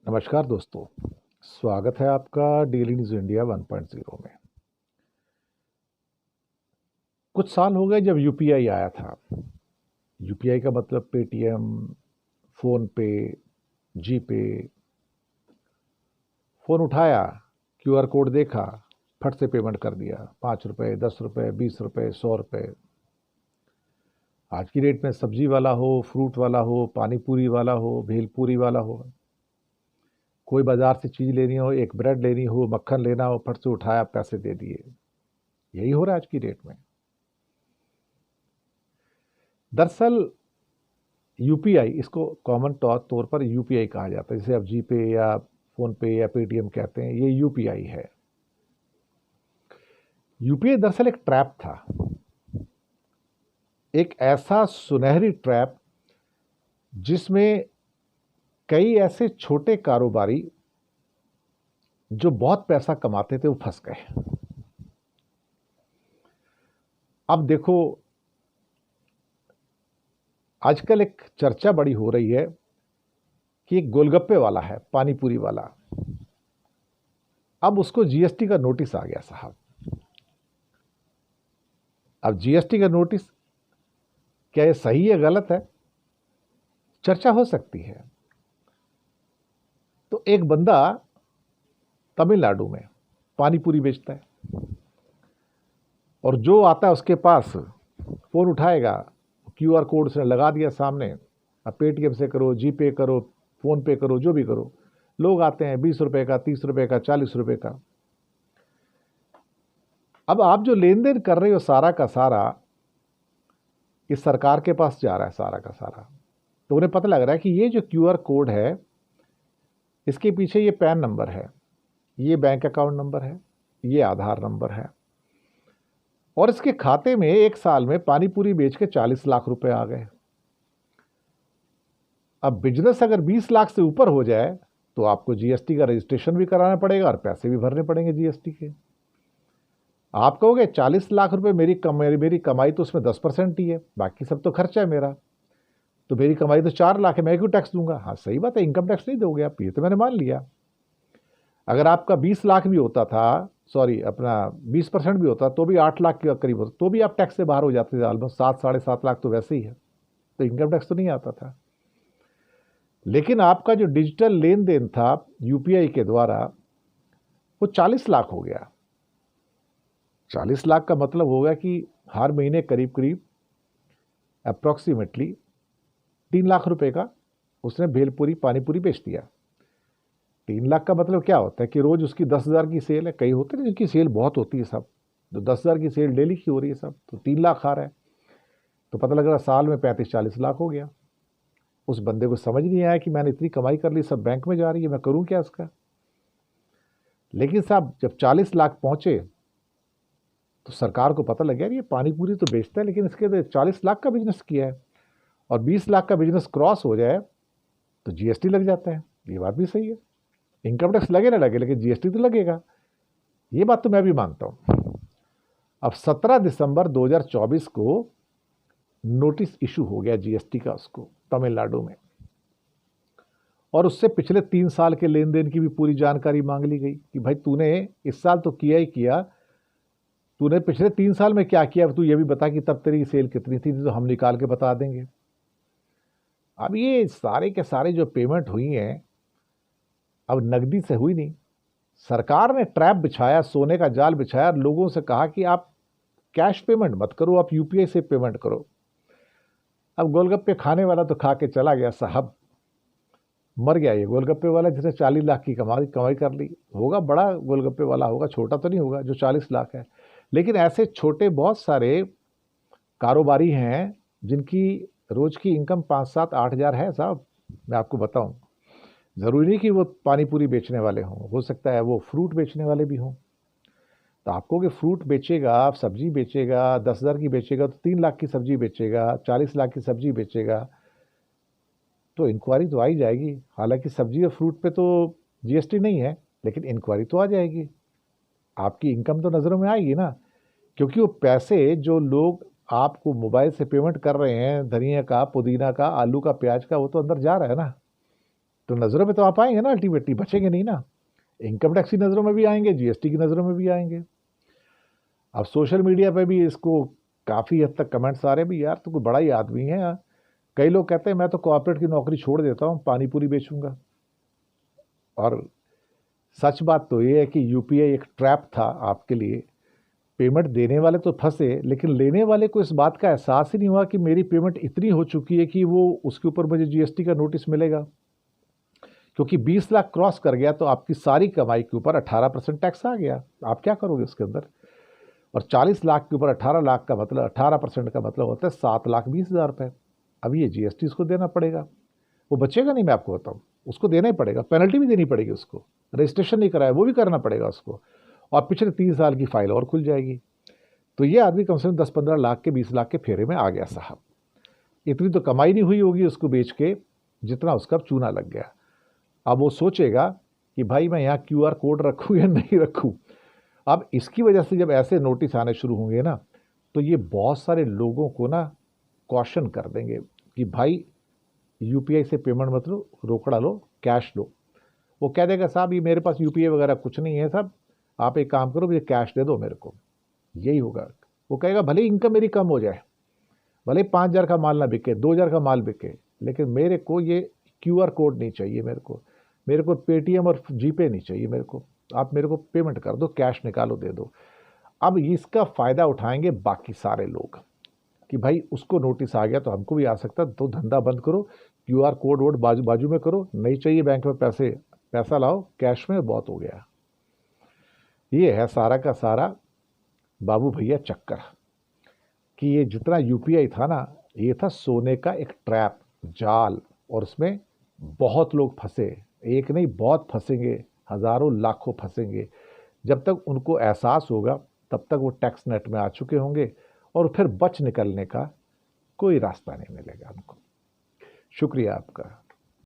नमस्कार दोस्तों, स्वागत है आपका डेली न्यूज़ इंडिया 1.0 में। कुछ साल हो गए जब यूपीआई आया था। यूपीआई का मतलब पेटीएम, फ़ोन पे, जीपे। फ़ोन उठाया, क्यूआर कोड देखा, फट से पेमेंट कर दिया। 5 रुपए, 10 रुपए, 20 रुपए, 100 रुपए। आज की डेट में सब्जी वाला हो, फ्रूट वाला हो, पानी पूरी वाला हो, भेलपूरी वाला हो, कोई बाजार से चीज़ लेनी हो, एक ब्रेड लेनी हो, मक्खन लेना हो, फट से उठाया, पैसे दे दिए। यही हो रहा है आज की डेट में। दरअसल यूपीआई, इसको कॉमन तौर पर यूपीआई कहा जाता है। जैसे आप जीपे या फ़ोन पे या पेटीएम कहते हैं, ये यूपीआई है। यूपीआई दरअसल एक ट्रैप था, एक ऐसा सुनहरी ट्रैप जिसमें कई ऐसे छोटे कारोबारी जो बहुत पैसा कमाते थे वो फंस गए। अब देखो, आजकल एक चर्चा बड़ी हो रही है कि एक गोलगप्पे वाला है, पानी पूरी वाला। अब उसको जीएसटी का नोटिस आ गया साहब। अब जीएसटी का नोटिस, क्या ये सही है गलत है, चर्चा हो सकती है। तो एक बंदा तमिलनाडु में पानी पूरी बेचता है और जो आता है उसके पास फ़ोन उठाएगा, क्यूआर कोड उसने लगा दिया सामने। अब पेटीएम से करो, जीपे करो, फ़ोन पे करो, जो भी करो, लोग आते हैं 20 रुपए का, 30 रुपए का, 40 रुपए का। अब आप जो लेन देन कर रहे हो सारा का सारा इस सरकार के पास जा रहा है, सारा का सारा। तो उन्हें पता लग रहा है कि ये जो क्यूआर कोड है, इसके पीछे ये पैन नंबर है, ये बैंक अकाउंट नंबर है, ये आधार नंबर है, और इसके खाते में एक साल में पानी पूरी बेच के 40 लाख रुपए आ गए। अब बिजनेस अगर 20 लाख से ऊपर हो जाए तो आपको जीएसटी का रजिस्ट्रेशन भी कराना पड़ेगा और पैसे भी भरने पड़ेंगे जीएसटी के। आप कहोगे 40 लाख रुपए मेरी कमाई तो उसमें 10% ही है, बाकी सब तो खर्चा है मेरा, तो मेरी कमाई तो 4 लाख है, मैं क्यों टैक्स दूंगा? हाँ सही बात है, इनकम टैक्स नहीं दोगे आप, ये तो मैंने मान लिया। अगर आपका 20 लाख भी होता था, सॉरी अपना 20% भी होता तो भी 8 लाख के करीब होता, तो भी आप टैक्स से बाहर हो जाते थे। ऑलमोस्ट 7-7.5 लाख तो वैसे ही है, तो इनकम टैक्स तो नहीं आता था। लेकिन आपका जो डिजिटल लेन देन था यूपीआई के द्वारा, वो 40 लाख हो गया। 40 लाख का मतलब होगा कि हर महीने करीब करीब अप्रॉक्सीमेटली 3 लाख रुपए का उसने भेलपुरी पानीपुरी बेच दिया। 3 लाख का मतलब क्या होता है कि रोज उसकी 10,000 की सेल है। कई होते हैं जिनकी सेल बहुत होती है सब, तो 10,000 की सेल डेली की हो रही है सब, तो 3 लाख आ रहा है, तो पता लग रहा साल में 35-40 लाख हो गया। उस बंदे को समझ नहीं आया कि मैंने इतनी कमाई कर ली, सब बैंक में जा रही है, मैं करूं क्या इसका। लेकिन साहब जब 40 लाख पहुंचे तो सरकार को पता लग गया ये पानी पूरी तो बेचता है, लेकिन इसके 40 लाख का बिजनेस किया है, और 20 लाख का बिजनेस क्रॉस हो जाए तो जीएसटी लग जाता है। ये बात भी सही है, इनकम टैक्स लगे ना लगे लेकिन जीएसटी तो लगेगा, ये बात तो मैं भी मानता हूं। अब 17 दिसंबर 2024 को नोटिस इशू हो गया जीएसटी का उसको तमिलनाडु में, और उससे पिछले 3 साल के लेन देन की भी पूरी जानकारी मांग ली गई कि भाई तूने इस साल तो किया ही किया, तूने पिछले 3 साल में क्या किया, तू ये भी बता कि तब तेरी सेल कितनी थी, तो हम निकाल के बता देंगे। अब ये सारे के सारे जो पेमेंट हुई हैं, अब नकदी से हुई नहीं। सरकार ने ट्रैप बिछाया, सोने का जाल बिछाया, लोगों से कहा कि आप कैश पेमेंट मत करो, आप यूपीआई से पेमेंट करो। अब गोलगप्पे खाने वाला तो खा के चला गया साहब, मर गया ये गोलगप्पे वाला जिसने 40 लाख की कमाई कमाई कर ली। होगा बड़ा गोलगप्पे वाला होगा, छोटा तो नहीं होगा जो 40 लाख है। लेकिन ऐसे छोटे बहुत सारे कारोबारी हैं जिनकी रोज की इनकम 5-7-8 हज़ार है साहब। मैं आपको बताऊं, ज़रूरी नहीं कि वो पानी पूरी बेचने वाले हों, हो सकता है वो फ्रूट बेचने वाले भी हों। तो आपको कि फ्रूट बेचेगा, आप सब्जी बेचेगा, 10,000 की बेचेगा तो 3 लाख की सब्जी बेचेगा, 40 लाख की सब्जी बेचेगा, तो इंक्वायरी तो आ ही जाएगी। हालांकि सब्जी और फ्रूट पे तो जीएसटी नहीं है, लेकिन इंक्वायरी तो आ जाएगी, आपकी इनकम तो नज़रों में आएगी ना। क्योंकि वो पैसे जो लोग आपको मोबाइल से पेमेंट कर रहे हैं, धनिया का, पुदीना का, आलू का, प्याज का, वो तो अंदर जा रहा है ना। तो नज़रों में तो आप आएंगे ना, अल्टीमेटली बचेंगे नहीं ना। इनकम टैक्स की नज़रों में भी आएंगे, जीएसटी की नज़रों में भी आएंगे। अब सोशल मीडिया पे भी इसको काफ़ी हद तक कमेंट्स आ रहे हैं भी यार तो कोई बड़ा ही आदमी है। कई लोग कहते हैं मैं तो कॉर्पोरेट की नौकरी छोड़ देता हूँ, पानी पूरी बेचूंगा। और सच बात तो ये है कि यूपीआई एक ट्रैप था आपके लिए। पेमेंट देने वाले तो फंसे, लेकिन लेने वाले को इस बात का एहसास ही नहीं हुआ कि मेरी पेमेंट इतनी हो चुकी है कि वो उसके ऊपर मुझे जीएसटी का नोटिस मिलेगा। क्योंकि 20 लाख क्रॉस कर गया तो आपकी सारी कमाई के ऊपर 18% टैक्स आ गया। आप क्या करोगे उसके अंदर? और 40 लाख के ऊपर 18 लाख का मतलब 18% का मतलब होता है 7,20,000 रुपये। अब ये जीएसटी उसको देना पड़ेगा। वो बचेगा नहीं, मैं आपको बताऊँ, उसको देना ही पड़ेगा, पेनल्टी भी देनी पड़ेगी उसको। रजिस्ट्रेशन नहीं कराया वो भी करना पड़ेगा उसको, और पिछले 3 साल की फाइल और खुल जाएगी। तो ये आदमी कम से कम 10-15 लाख के 20 लाख के फेरे में आ गया साहब। इतनी तो कमाई नहीं हुई होगी उसको बेच के जितना उसका चूना लग गया। अब वो सोचेगा कि भाई मैं यहाँ क्यूआर कोड रखूँ या नहीं रखूँ। अब इसकी वजह से जब ऐसे नोटिस आने शुरू होंगे ना, तो ये बहुत सारे लोगों को ना कॉशन कर देंगे कि भाई यूपीआई से पेमेंट मत लो, रोकड़ा लो, कैश लो। वो कह देगा साहब ये मेरे पास यूपीआई वगैरह कुछ नहीं है साहब, आप एक काम करो मुझे कैश दे दो मेरे को। यही होगा। वो कहेगा भले इनकम मेरी कम हो जाए, भले 5,000 का माल ना बिके, 2,000 का माल बिके, लेकिन मेरे को ये क्यूआर कोड नहीं चाहिए, मेरे को पेटीएम और जीपे नहीं चाहिए, मेरे को आप मेरे को पेमेंट कर दो, कैश निकालो दे दो। अब इसका फ़ायदा उठाएंगे बाकी सारे लोग कि भाई उसको नोटिस आ गया तो हमको भी आ सकता, तो धंधा बंद करो, क्यूआर कोड वोड बाजू बाजू में करो, नहीं चाहिए बैंक में पैसे, पैसा लाओ कैश में, बहुत हो गया। ये है सारा का सारा बाबू भैया चक्कर कि ये जितना यूपीआई था ना, ये था सोने का एक ट्रैप, जाल, और उसमें बहुत लोग फंसे। एक नहीं, बहुत फंसेंगे, हज़ारों लाखों फंसेंगे। जब तक उनको एहसास होगा तब तक वो टैक्स नेट में आ चुके होंगे और फिर बच निकलने का कोई रास्ता नहीं मिलेगा उनको। शुक्रिया आपका।